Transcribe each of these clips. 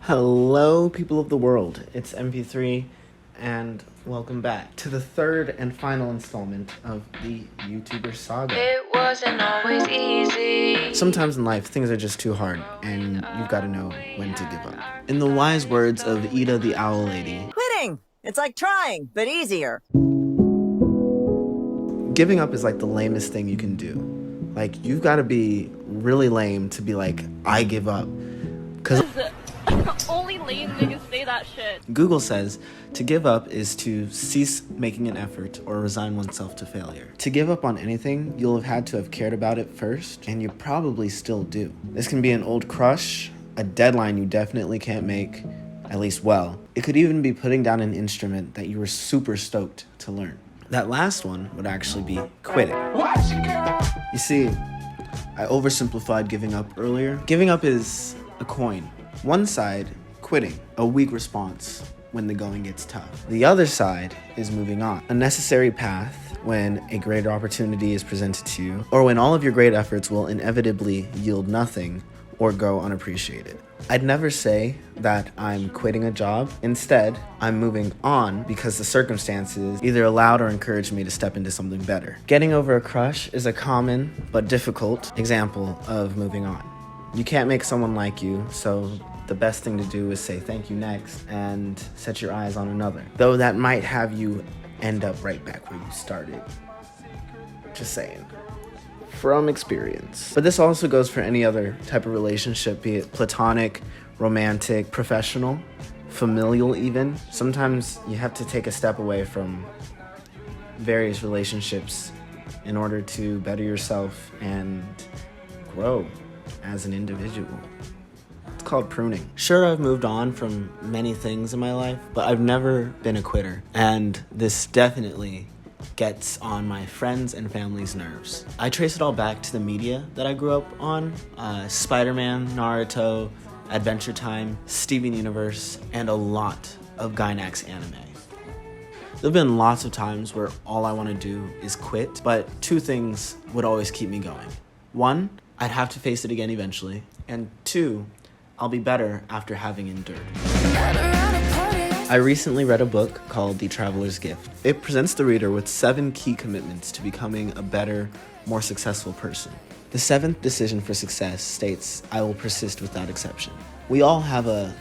Hello, people of the world. It's MP3, and welcome back to the third and final installment of the YouTuber saga. It wasn't always easy. Sometimes in life, things are just too hard, and you've got to know when to give up. In the wise words of Ida the Owl Lady, quitting! It's like trying, but easier. Giving up is like the lamest thing you can do. Like, you've got to be really lame to be like, I give up. Because only lame niggas say that shit. Google says to give up is to cease making an effort or resign oneself to failure. To give up on anything, you'll have had to have cared about it first, and you probably still do. This can be an old crush, a deadline you definitely can't make, at least well. It could even be putting down an instrument that you were super stoked to learn. That last one would actually be quitting. You see, I oversimplified giving up earlier. Giving up is a coin. One side, quitting, a weak response when the going gets tough. The other side is moving on, a necessary path when a greater opportunity is presented to you, or when all of your great efforts will inevitably yield nothing or go unappreciated. I'd never say that I'm quitting a job. Instead, I'm moving on because the circumstances either allowed or encouraged me to step into something better. Getting over a crush is a common but difficult example of moving on. You can't make someone like you, so the best thing to do is say thank you next and set your eyes on another. Though that might have you end up right back where you started. Just saying. From experience. But this also goes for any other type of relationship, be it platonic, romantic, professional, familial even. Sometimes you have to take a step away from various relationships in order to better yourself and grow as an individual. It's called pruning. Sure, I've moved on from many things in my life, but I've never been a quitter. And this definitely gets on my friends and family's nerves. I trace it all back to the media that I grew up on. Spider-Man, Naruto, Adventure Time, Steven Universe, and a lot of Gainax anime. There have been lots of times where all I want to do is quit, but two things would always keep me going. One, I'd have to face it again eventually, and two, I'll be better after having endured. I recently read a book called The Traveler's Gift. It presents the reader with 7 key commitments to becoming a better, more successful person. The 7th decision for success states, I will persist without exception. We all have a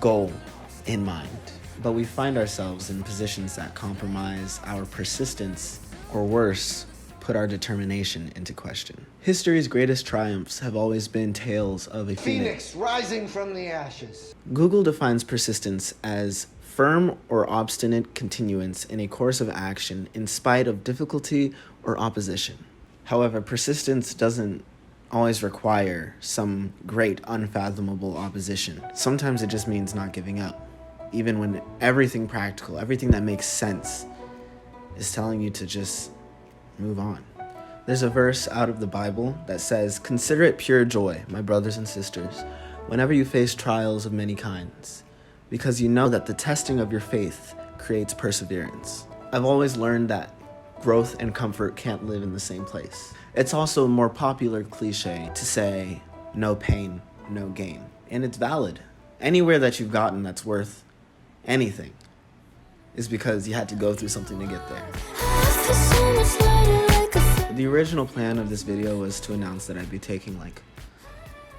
goal in mind, but we find ourselves in positions that compromise our persistence, or worse, put our determination into question. History's greatest triumphs have always been tales of a phoenix rising from the ashes. Google defines persistence as firm or obstinate continuance in a course of action in spite of difficulty or opposition. However, persistence doesn't always require some great unfathomable opposition. Sometimes it just means not giving up, even when everything practical, everything that makes sense is telling you to just move on. There's a verse out of the Bible that says, "Consider it pure joy, my brothers and sisters, whenever you face trials of many kinds, because you know that the testing of your faith creates perseverance." I've always learned that growth and comfort can't live in the same place. It's also a more popular cliche to say, no pain, no gain. And it's valid. Anywhere that you've gotten that's worth anything is because you had to go through something to get there. The original plan of this video was to announce that I'd be taking like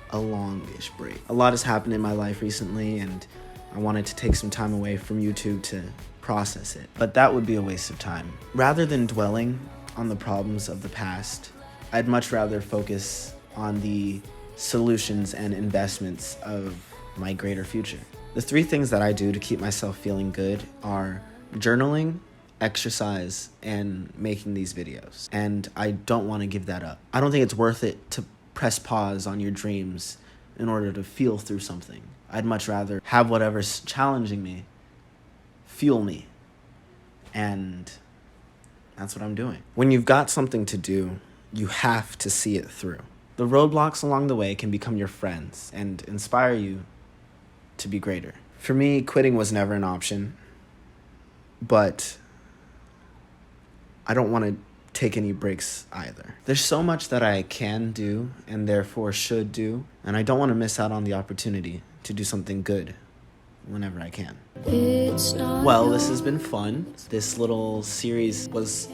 a longish break. A lot has happened in my life recently, and I wanted to take some time away from YouTube to process it. But that would be a waste of time. Rather than dwelling on the problems of the past, I'd much rather focus on the solutions and investments of my greater future. The 3 things that I do to keep myself feeling good are journaling, exercise, and making these videos. And I don't want to give that up. I don't think it's worth it to press pause on your dreams in order to feel through something. I'd much rather have whatever's challenging me fuel me. And that's what I'm doing. When you've got something to do, you have to see it through. The roadblocks along the way can become your friends and inspire you to be greater. For me, quitting was never an option, but I don't want to take any breaks either. There's so much that I can do and therefore should do, and I don't want to miss out on the opportunity to do something good whenever I can. It's not Well, this has been fun. This little series was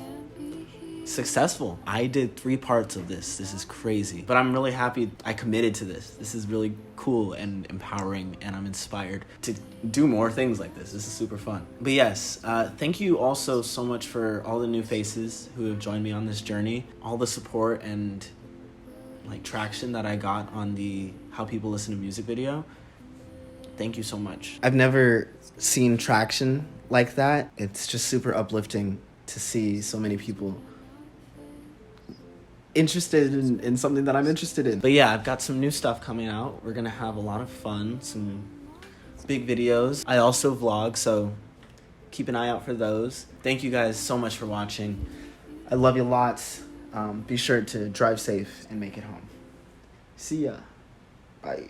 successful. I did 3 parts of this. This is crazy. But I'm really happy I committed to this. This is really cool and empowering, and I'm inspired to do more things like this. This is super fun. But yes, thank you also so much for all the new faces who have joined me on this journey. All the support and like traction that I got on the How People Listen to Music video. Thank you so much. I've never seen traction like that. It's just super uplifting to see so many people interested in something that I'm interested in. But yeah, I've got some new stuff coming out. We're gonna have a lot of fun, some big videos. I also vlog, so keep an eye out for those. Thank you guys so much for watching. I love you lots. Be sure to drive safe and make it home. See ya. Bye.